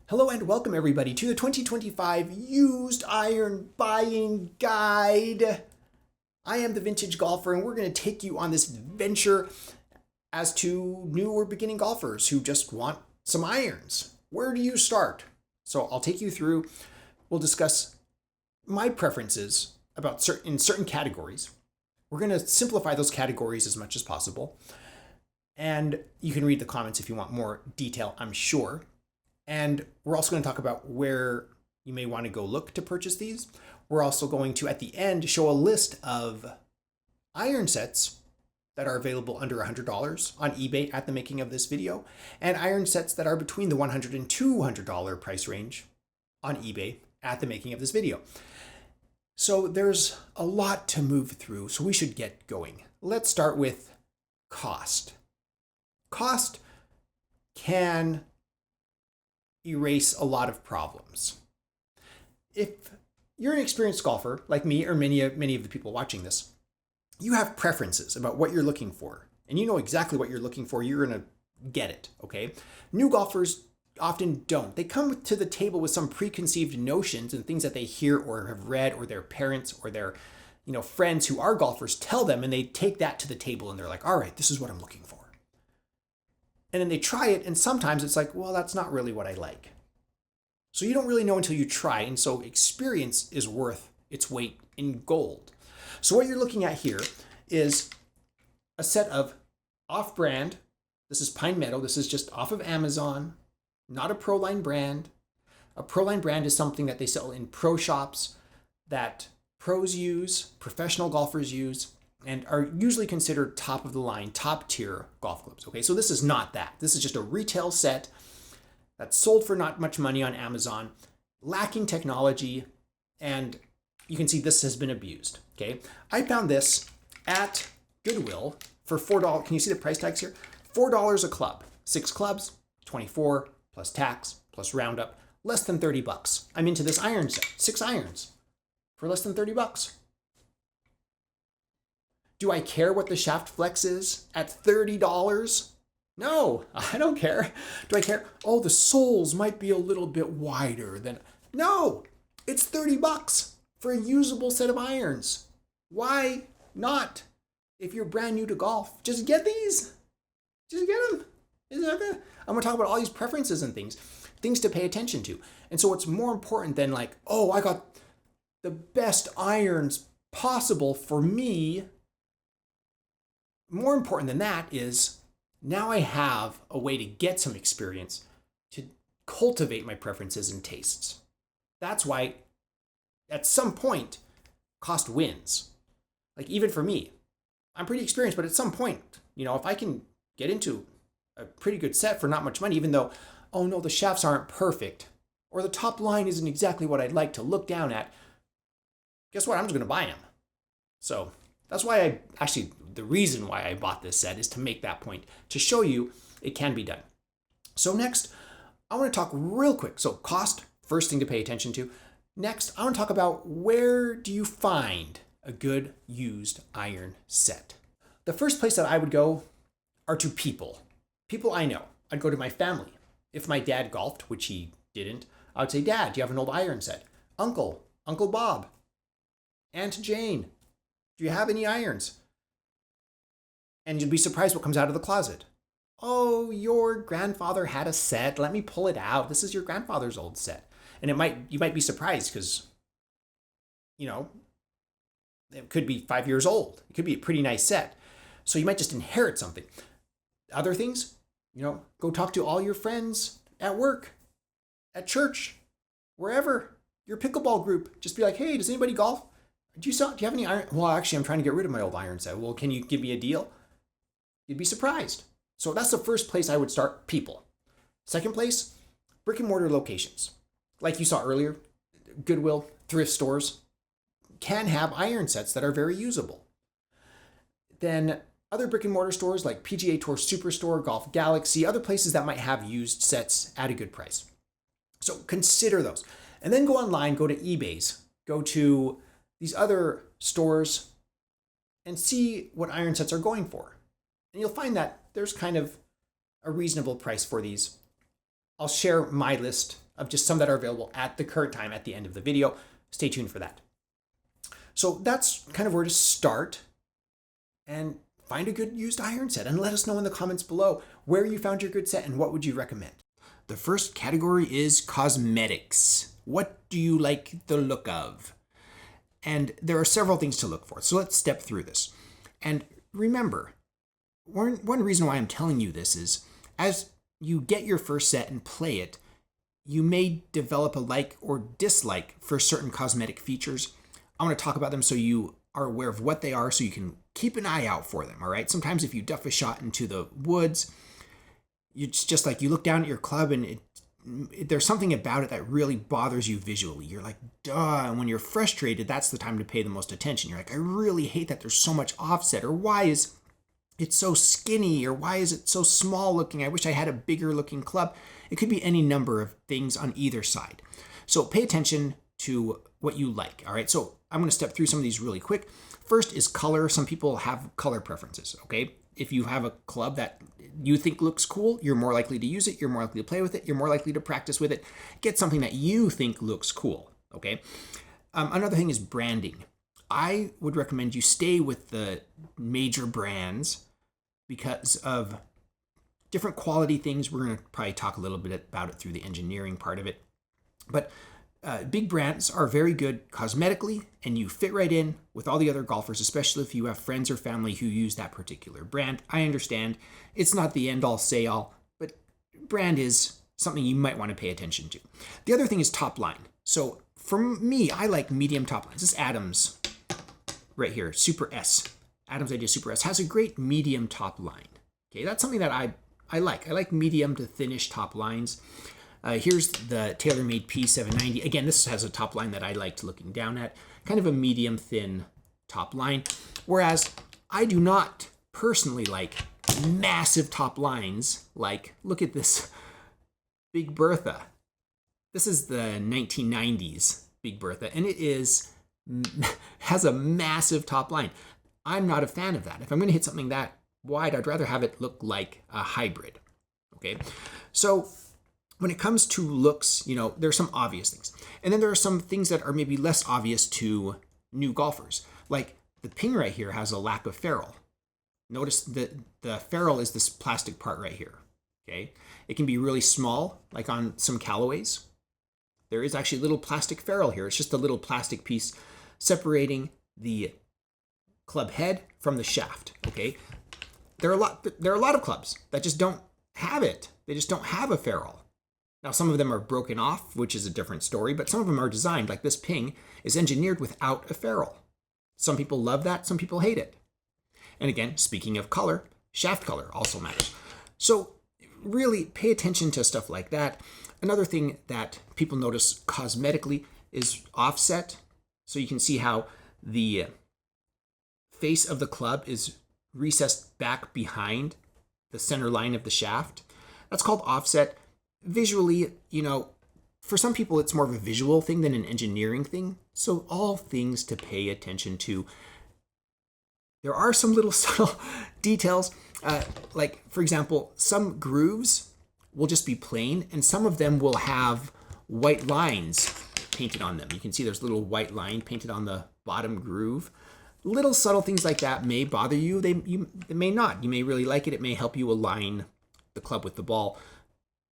Hello and welcome everybody to the 2025 Used Iron Buying Guide. I am the Vintage Golfer and we're going to take you on this adventure as to new or beginning golfers who just want some irons. Where do you start? So I'll take you through, we'll discuss my preferences about certain categories. We're going to simplify those categories as much as possible. And you can read the comments if you want more detail, I'm sure. And we're also going to talk about where you may want to go look to purchase these. We're also going to, at the end, show a list of iron sets that are available under $100 on eBay at the making of this video, and iron sets that are between the $100 and $200 price range on eBay at the making of this video. So there's a lot to move through, so we should get going. Let's start with cost. Cost can erase a lot of problems. If you're an experienced golfer like me or many of the people watching this, you have preferences about what you're looking for, and you know exactly what you're looking for. You're going to get it, okay? New golfers often don't. They come to the table with some preconceived notions and things that they hear or have read, or their parents or their friends who are golfers tell them, and they take that to the table and they're like, all right, this is what I'm looking for. And then they try it, and sometimes it's like, well, that's not really what I like. So you don't really know until you try, and so experience is worth its weight in gold. So what you're looking at here is a set of off-brand. This is Pine Meadow. This is just off of Amazon, not a Proline brand. A Proline brand is something that they sell in pro shops that pros use, professional golfers use, and are usually considered top of the line, top tier golf clubs. Okay, so this is not that. This is just a retail set that's sold for not much money on Amazon, lacking technology, and you can see this has been abused. Okay, I found this at Goodwill for $4. Can you see the price tags here? $4 a club. 6 clubs, 24 plus tax plus roundup, less than 30 bucks. I'm into this iron set, 6 irons for less than 30 bucks. Do I care what the shaft flex is at $30? No, I don't care. Do I care? Oh, the soles might be a little bit wider than... No, it's 30 bucks for a usable set of irons. Why not? If you're brand new to golf, just get these. Just get them. I'm going to talk about all these preferences and things to pay attention to. And so what's more important than like, oh, I got the best irons possible for me, more important than that is now I have a way to get some experience to cultivate my preferences and tastes. That's why at some point cost wins. Like even for me, I'm pretty experienced, but at some point, if I can get into a pretty good set for not much money, even though, oh no, the shafts aren't perfect or the top line isn't exactly what I'd like to look down at, guess what? I'm just going to buy them. So that's why the reason why I bought this set is to make that point, to show you it can be done. So next, I want to talk real quick. So cost, first thing to pay attention to. Next, I want to talk about where do you find a good used iron set. The first place that I would go are to people I know. I'd go to my family. If my dad golfed, which he didn't, I would say, Dad, do you have an old iron set? Uncle Bob, Aunt Jane, do you have any irons? And you'd be surprised what comes out of the closet. Oh, your grandfather had a set. Let me pull it out. This is your grandfather's old set. And you might be surprised because, it could be 5 years old. It could be a pretty nice set. So you might just inherit something. Other things, go talk to all your friends at work, at church, wherever, your pickleball group. Just be like, hey, does anybody golf? Do you have any iron? Well, actually, I'm trying to get rid of my old iron set. Well, can you give me a deal? You'd be surprised. So that's the first place I would start, people. Second place, brick and mortar locations. Like you saw earlier, Goodwill, thrift stores can have iron sets that are very usable. Then other brick and mortar stores like PGA Tour Superstore, Golf Galaxy, other places that might have used sets at a good price. So consider those. And then go online, go to eBay's, go to these other stores and see what iron sets are going for. And you'll find that there's kind of a reasonable price for these. I'll share my list of just some that are available at the current time at the end of the video. Stay tuned for that. So that's kind of where to start, and find a good used iron set and let us know in the comments below where you found your good set and what would you recommend. The first category is cosmetics. What do you like the look of? And there are several things to look for. So let's step through this. And remember, one reason why I'm telling you this is as you get your first set and play it, you may develop a like or dislike for certain cosmetic features. I want to talk about them so you are aware of what they are so you can keep an eye out for them, all right? Sometimes if you duff a shot into the woods, it's just like you look down at your club and there's something about it that really bothers you visually. You're like, duh. And when you're frustrated, that's the time to pay the most attention. You're like, I really hate that there's so much offset, or why is it so skinny, or why is it so small looking? I wish I had a bigger looking club. It could be any number of things on either side. So pay attention to what you like, all right? So I'm going to step through some of these really quick. First is color. Some people have color preferences, okay? If you have a club that you think looks cool, you're more likely to use it, you're more likely to play with it, you're more likely to practice with it. Get something that you think looks cool, okay? Another thing is branding. I would recommend you stay with the major brands because of different quality things. We're going to probably talk a little bit about it through the engineering part of it. But big brands are very good cosmetically, and you fit right in with all the other golfers, especially if you have friends or family who use that particular brand. I understand it's not the end-all, say-all, but brand is something you might want to pay attention to. The other thing is top line. So for me, I like medium top lines. This Adams right here, Super S. Adams Idea Super S has a great medium top line. Okay, that's something that I like. I like medium to thinnish top lines. Here's the TaylorMade P790. Again, this has a top line that I liked looking down at, kind of a medium thin top line. Whereas I do not personally like massive top lines. Like, look at this Big Bertha. This is the 1990s Big Bertha, and it has a massive top line. I'm not a fan of that. If I'm going to hit something that wide, I'd rather have it look like a hybrid. Okay, so when it comes to looks, there's some obvious things. And then there are some things that are maybe less obvious to new golfers. Like the ping right here has a lack of ferrule. Notice that the ferrule is this plastic part right here, okay? It can be really small, like on some Callaways. There is actually a little plastic ferrule here. It's just a little plastic piece separating the club head from the shaft, okay? There are a lot of clubs that just don't have it. They just don't have a ferrule. Now, some of them are broken off, which is a different story, but some of them are designed, like this ping is engineered without a ferrule. Some people love that, some people hate it. And again, speaking of color, shaft color also matters. So really pay attention to stuff like that. Another thing that people notice cosmetically is offset. So you can see how the face of the club is recessed back behind the center line of the shaft. That's called offset. Visually, for some people, it's more of a visual thing than an engineering thing. So all things to pay attention to. There are some little subtle details. Like, for example, some grooves will just be plain, and some of them will have white lines painted on them. You can see there's a little white line painted on the bottom groove. Little subtle things like that may bother you. They may not. You may really like it. It may help you align the club with the ball.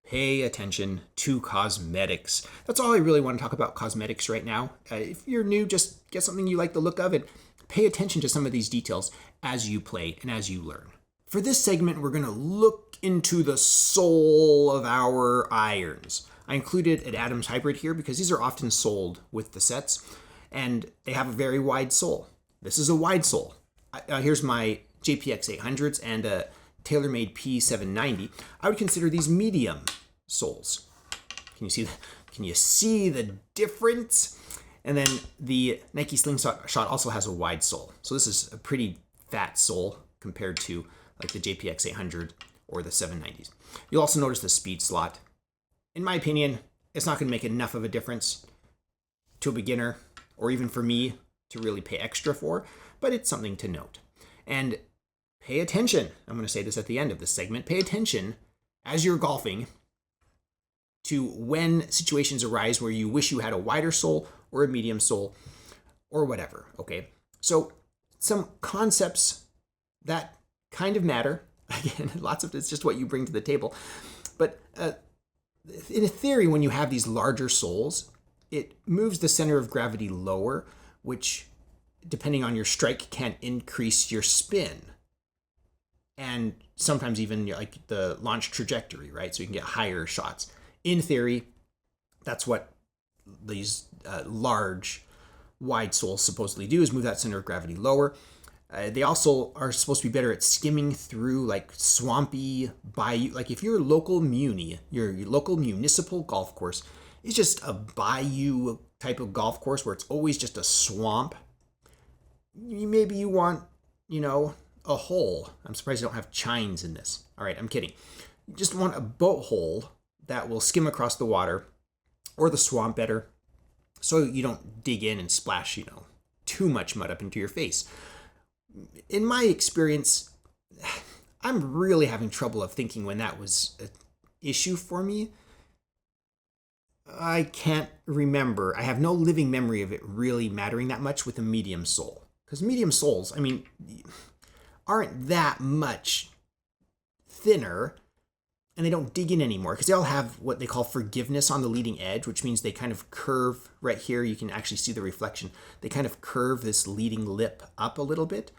Pay attention to cosmetics. That's all I really want to talk about cosmetics right now. If you're new, just get something you like the look of and pay attention to some of these details as you play and as you learn. For this segment, we're going to look into the soul of our irons. I included an Adams Hybrid here because these are often sold with the sets, and they have a very wide sole. This is a wide sole. Here's my JPX 800s and a TaylorMade P790. I would consider these medium soles. Can you see the difference? And then the Nike Slingshot also has a wide sole. So this is a pretty fat sole compared to like the JPX 800 or the 790s. You'll also notice the speed slot. In my opinion, it's not going to make enough of a difference to a beginner or even for me to really pay extra for, but it's something to note. And pay attention. I'm going to say this at the end of this segment. Pay attention as you're golfing to when situations arise where you wish you had a wider sole or a medium sole or whatever, okay? So some concepts that kind of matter. Again, it's just what you bring to the table. But in a theory, when you have these larger soles, it moves the center of gravity lower, which, depending on your strike, can increase your spin. And sometimes even like the launch trajectory, right? So you can get higher shots. In theory, that's what these large, wide soles supposedly do, is move that center of gravity lower. They also are supposed to be better at skimming through like swampy bayou. Like if your local your local municipal golf course is just a bayou type of golf course where it's always just a swamp, maybe you want, a hole. I'm surprised you don't have chines in this. All right, I'm kidding. You just want a boat hole that will skim across the water or the swamp better, so you don't dig in and splash, too much mud up into your face. In my experience, I'm really having trouble of thinking when that was an issue for me. I can't remember. I have no living memory of it really mattering that much with a medium sole. Because medium soles, aren't that much thinner, and they don't dig in anymore because they all have what they call forgiveness on the leading edge, which means they kind of curve right here. You can actually see the reflection. They kind of curve this leading lip up a little bit,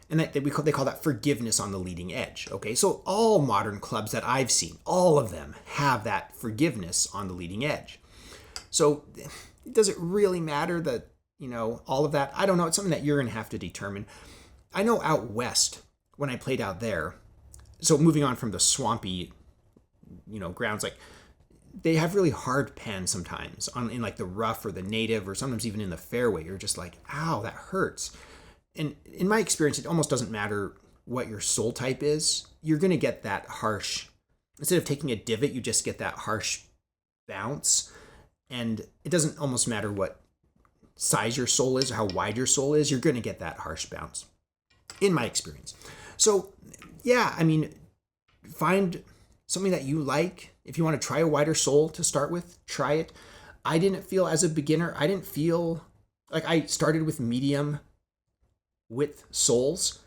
and they call that forgiveness on the leading edge. Okay, so all modern clubs that I've seen, all of them have that forgiveness on the leading edge. So does it really matter that, all of that? I don't know. It's something that you're going to have to determine. I know out west, when I played out there, so moving on from the swampy, grounds, like they have really hard pans sometimes in like the rough or the native, or sometimes even in the fairway. You're just like, ow, that hurts. And in my experience, it almost doesn't matter what your sole type is. You're going to get that harsh, instead of taking a divot, you just get that harsh bounce. And it doesn't almost matter what size your sole is or how wide your sole is, you're going to get that harsh bounce, in my experience. So yeah, find something that you like. If you want to try a wider sole to start with, try it. I didn't feel, as a beginner, like I started with medium width soles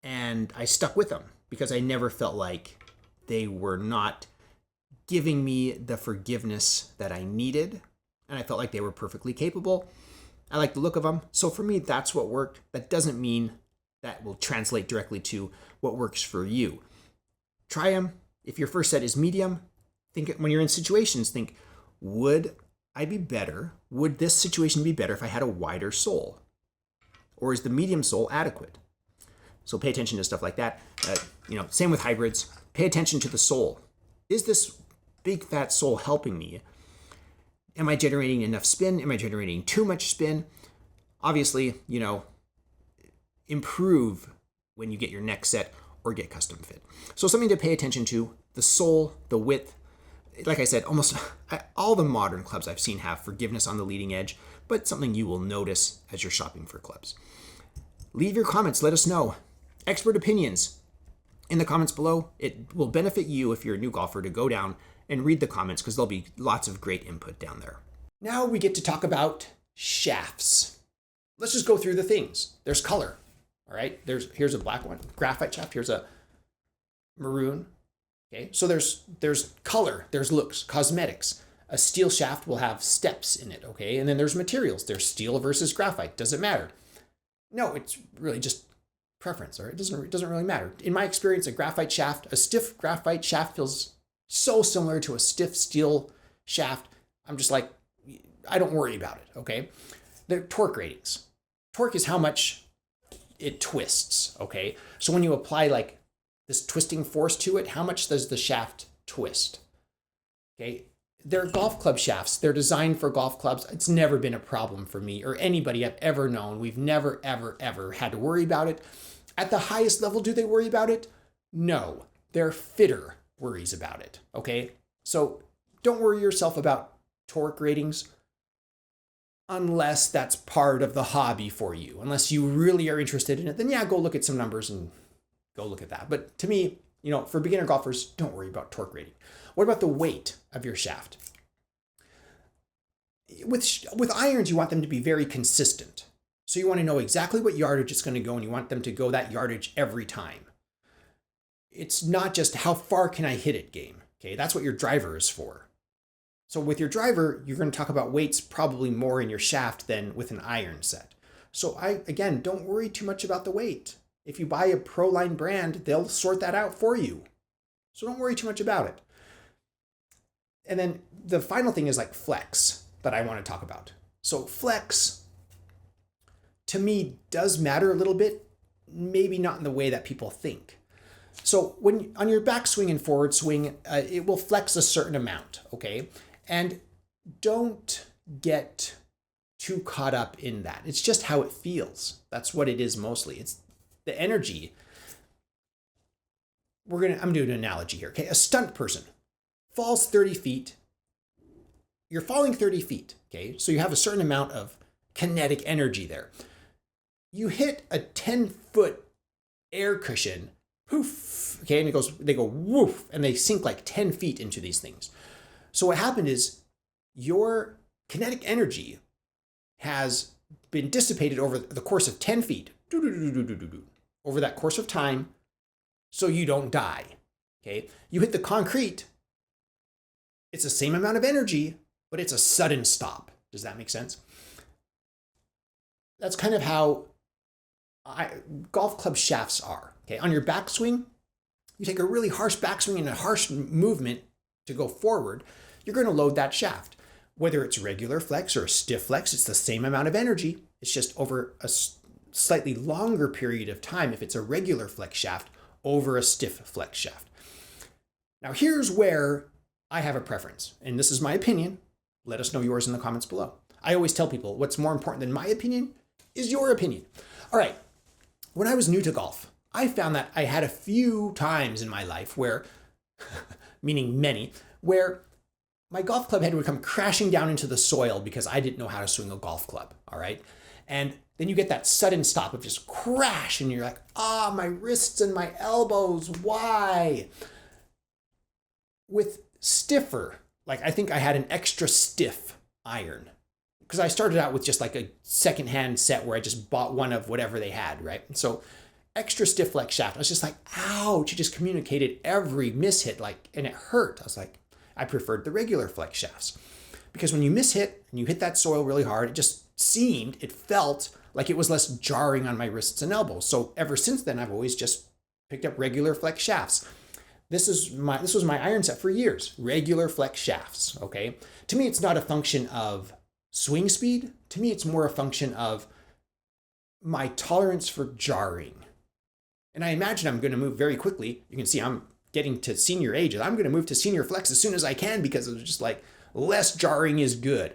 and I stuck with them because I never felt like they were not giving me the forgiveness that I needed, and I felt like they were perfectly capable. I like the look of them. So for me, that's what worked. That doesn't mean that will translate directly to what works for you. Try them. If your first set is medium, when you're in situations, think, would I be better? Would this situation be better if I had a wider sole? Or is the medium sole adequate? So pay attention to stuff like that. Same with hybrids. Pay attention to the sole. Is this big fat sole helping me? Am I generating enough spin? Am I generating too much spin? Obviously, improve when you get your next set or get custom fit. So something to pay attention to: the sole, the width. Like I said, almost all the modern clubs I've seen have forgiveness on the leading edge, but something you will notice as you're shopping for clubs. Leave your comments. Let us know. Expert opinions in the comments below. It will benefit you if you're a new golfer to go down and read the comments, because there'll be lots of great input down there. Now we get to talk about shafts. Let's just go through the things. There's color. All right, here's a black one, graphite shaft. Here's a maroon. Okay, so there's color, there's looks, cosmetics. A steel shaft will have steps in it. Okay, and then there's materials. There's steel versus graphite. Does it matter? No, it's really just preference. All right, it doesn't really matter. In my experience, a stiff graphite shaft feels so similar to a stiff steel shaft. I'm just like, I don't worry about it. Okay, the torque ratings. Torque is how much it twists. Okay, so when you apply like this twisting force to it, how much does the shaft twist? Okay, they're golf club shafts. They're designed for golf clubs. It's never been a problem for me or anybody I've ever known. We've never, ever, ever had to worry about it. At the highest level, do they worry about it? No, their fitter worries about it. Okay, so don't worry yourself about torque ratings unless that's part of the hobby for you. Unless you really are interested in it, then yeah, go look at some numbers and go look at that. But to me, for beginner golfers, don't worry about torque rating. What about the weight of your shaft? with irons, you want them to be very consistent. So you want to know exactly what yardage it's going to go, and you want them to go that yardage every time. It's not just how far can I hit it game. Okay, that's what your driver is for. So with your driver, you're going to talk about weights probably more in your shaft than with an iron set. So again, don't worry too much about the weight. If you buy a ProLine brand, they'll sort that out for you. So don't worry too much about it. And then the final thing is like flex that I want to talk about. So flex, to me, does matter a little bit, maybe not in the way that people think. So when on your backswing and forward swing, it will flex a certain amount, okay? And don't get too caught up in that. It's just how it feels. That's what it is mostly. It's the energy. I'm gonna do an analogy here, okay? A stunt person falls 30 feet. You're falling 30 feet, okay? So you have a certain amount of kinetic energy there. You hit a 10-foot air cushion, poof, okay, and they go woof, and they sink like 10 feet into these things. So what happened is your kinetic energy has been dissipated over the course of 10 feet, over that course of time, so you don't die, okay? You hit the concrete, it's the same amount of energy, but it's a sudden stop. Does that make sense? That's kind of how golf club shafts are. Okay, on your backswing, you take a really harsh backswing and a harsh movement to go forward, you're going to load that shaft. Whether it's regular flex or a stiff flex, it's the same amount of energy. It's just over a slightly longer period of time if it's a regular flex shaft over a stiff flex shaft. Now here's where I have a preference, and this is my opinion. Let us know yours in the comments below. I always tell people what's more important than my opinion is your opinion. All right, when I was new to golf, I found that I had a few times in my life where, meaning many, where my golf club head would come crashing down into the soil because I didn't know how to swing a golf club, all right? And then you get that sudden stop of just crash, and you're like, my wrists and my elbows, why? With stiffer, like I think I had an extra stiff iron because I started out with just like a secondhand set where I just bought one of whatever they had, right? And so extra stiff flex shaft, I was just like, ouch, it just communicated every mishit, like, and it hurt. I was like, I preferred the regular flex shafts because when you mishit and you hit that soil really hard, it felt like it was less jarring on my wrists and elbows. So ever since then, I've always just picked up regular flex shafts. This was my iron set for years, regular flex shafts, okay? To me, it's not a function of swing speed. To me, it's more a function of my tolerance for jarring. And I imagine I'm going to move very quickly. You can see I'm getting to senior age. I'm going to move to senior flex as soon as I can because it's just like less jarring is good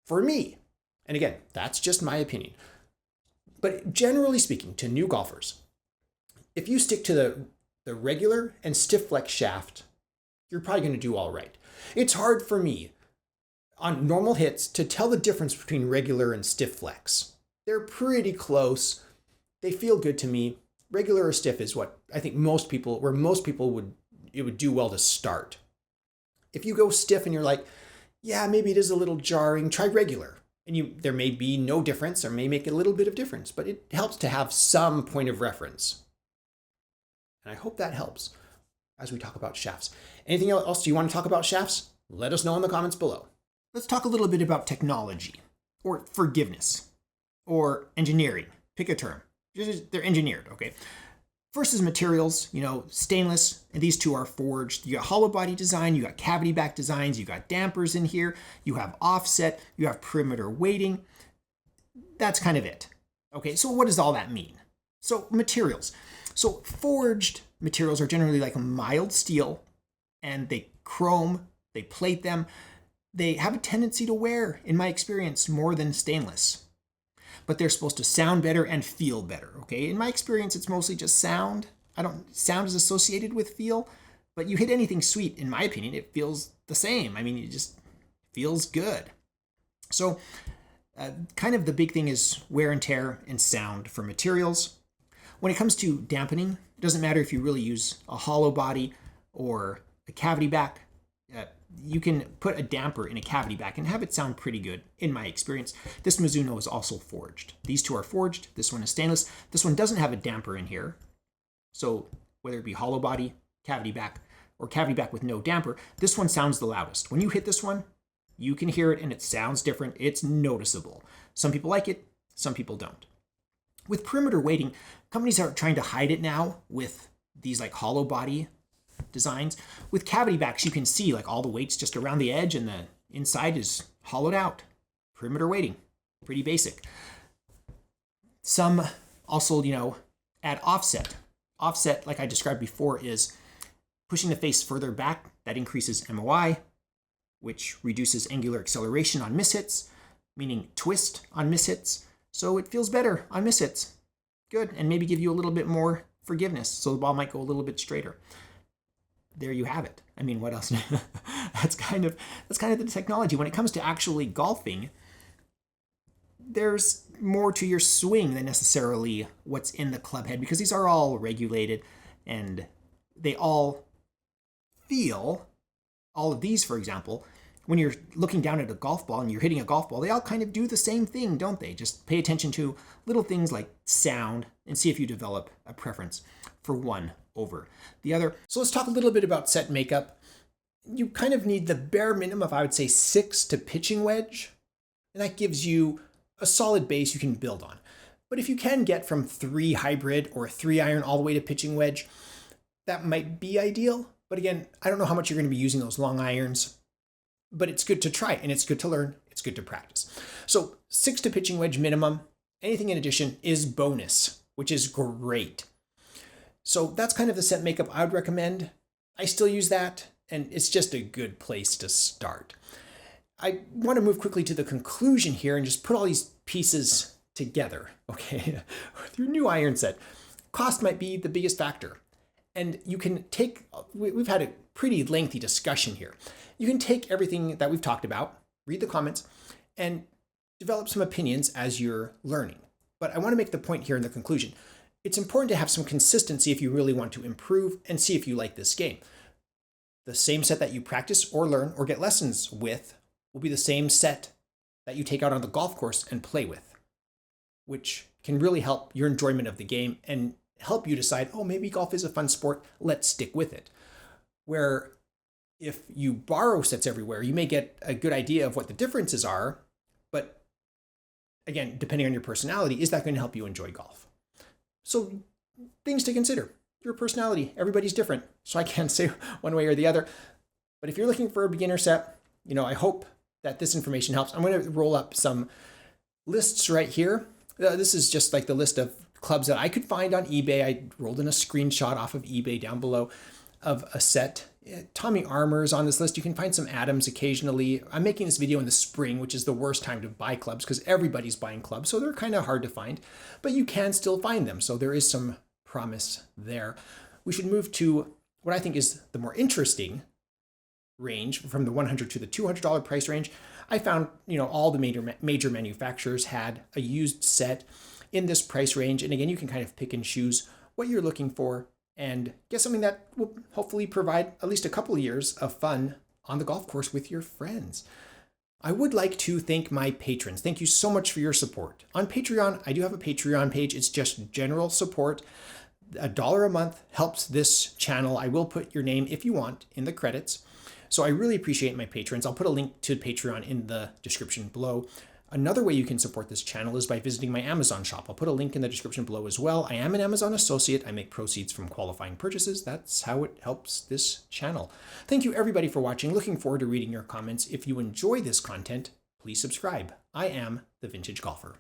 for me. And again, that's just my opinion. But generally speaking, to new golfers, if you stick to the regular and stiff flex shaft, you're probably going to do all right. It's hard for me on normal hits to tell the difference between regular and stiff flex. They're pretty close. They feel good to me. Regular or stiff is what I think most people would do well to start. If you go stiff and you're like, yeah, maybe it is a little jarring, try regular. And there may be no difference or may make a little bit of difference, but it helps to have some point of reference. And I hope that helps as we talk about shafts. Anything else you want to talk about shafts? Let us know in the comments below. Let's talk a little bit about technology or forgiveness or engineering. Pick a term. They're engineered, okay? First is materials, stainless, and these two are forged. You got hollow body design, you got cavity back designs, you got dampers in here, you have offset, you have perimeter weighting. That's kind of it. Okay, so what does all that mean? So materials. So forged materials are generally like a mild steel, and they chrome, they plate them. They have a tendency to wear, in my experience, more than stainless. But they're supposed to sound better and feel better, okay? In my experience, it's mostly just sound. Sound is associated with feel, but you hit anything sweet, in my opinion, it feels the same. I mean, it just feels good. So kind of the big thing is wear and tear and sound for materials. When it comes to dampening, it doesn't matter if you really use a hollow body or a cavity back. you can put a damper in a cavity back and have it sound pretty good, in my experience. This Mizuno is also forged. These two are forged. This one is stainless. This one doesn't have a damper in here. So whether it be hollow body, cavity back, or cavity back with no damper, this one sounds the loudest. When you hit this one, you can hear it and it sounds different. It's noticeable. Some people like it, some people don't. With perimeter weighting, companies are trying to hide it now with these like hollow body designs. With cavity backs, you can see like all the weight's just around the edge and the inside is hollowed out. Perimeter weighting, pretty basic. Some also, add offset. Offset, like I described before, is pushing the face further back. That increases MOI, which reduces angular acceleration on mishits, meaning twist on mishits. So it feels better on mishits. Good, and maybe give you a little bit more forgiveness, so the ball might go a little bit straighter. There you have it. I mean, what else? That's kind of the technology. When it comes to actually golfing, there's more to your swing than necessarily what's in the club head, because these are all regulated and they all feel, all of these, for example, when you're looking down at a golf ball and you're hitting a golf ball, they all kind of do the same thing, don't they? Just pay attention to little things like sound and see if you develop a preference for one over the other. So let's talk a little bit about set makeup. You kind of need the bare minimum of, I would say, 6 to pitching wedge, and that gives you a solid base you can build on. But if you can get from 3 hybrid or 3 iron all the way to pitching wedge, that might be ideal. But again, I don't know how much you're going to be using those long irons, but it's good to try and it's good to learn. It's good to practice. So 6 to pitching wedge minimum. Anything in addition is bonus, which is great. So that's kind of the set makeup I would recommend. I still use that, and it's just a good place to start. I want to move quickly to the conclusion here and just put all these pieces together, okay? With your new iron set, cost might be the biggest factor. And you can take, we've had a pretty lengthy discussion here. You can take everything that we've talked about, read the comments, and develop some opinions as you're learning. But I want to make the point here in the conclusion. It's important to have some consistency if you really want to improve and see if you like this game. The same set that you practice or learn or get lessons with will be the same set that you take out on the golf course and play with, which can really help your enjoyment of the game and help you decide, oh, maybe golf is a fun sport, let's stick with it. Where if you borrow sets everywhere, you may get a good idea of what the differences are, but again, depending on your personality, is that going to help you enjoy golf? So things to consider. Your personality, everybody's different, so I can't say one way or the other. But if you're looking for a beginner set, I hope that this information helps. I'm going to roll up some lists right here. This is just like the list of clubs that I could find on eBay. I rolled in a screenshot off of eBay down below of a set. Tommy Armour's on this list. You can find some Adams occasionally. I'm making this video in the spring, which is the worst time to buy clubs because everybody's buying clubs, so they're kind of hard to find, but you can still find them. So there is some promise there. We should move to what I think is the more interesting range, from the $100 to the $200 price range. I found, all the major manufacturers had a used set in this price range. And again, you can kind of pick and choose what you're looking for and get something that will hopefully provide at least a couple of years of fun on the golf course with your friends. I would like to thank my patrons. Thank you so much for your support. On Patreon, I do have a Patreon page. It's just general support. $1 a month helps this channel. I will put your name, if you want, in the credits. So I really appreciate my patrons. I'll put a link to Patreon in the description below. Another way you can support this channel is by visiting my Amazon shop. I'll put a link in the description below as well. I am an Amazon associate. I make proceeds from qualifying purchases. That's how it helps this channel. Thank you everybody for watching. Looking forward to reading your comments. If you enjoy this content, please subscribe. I am the Vintage Golfer.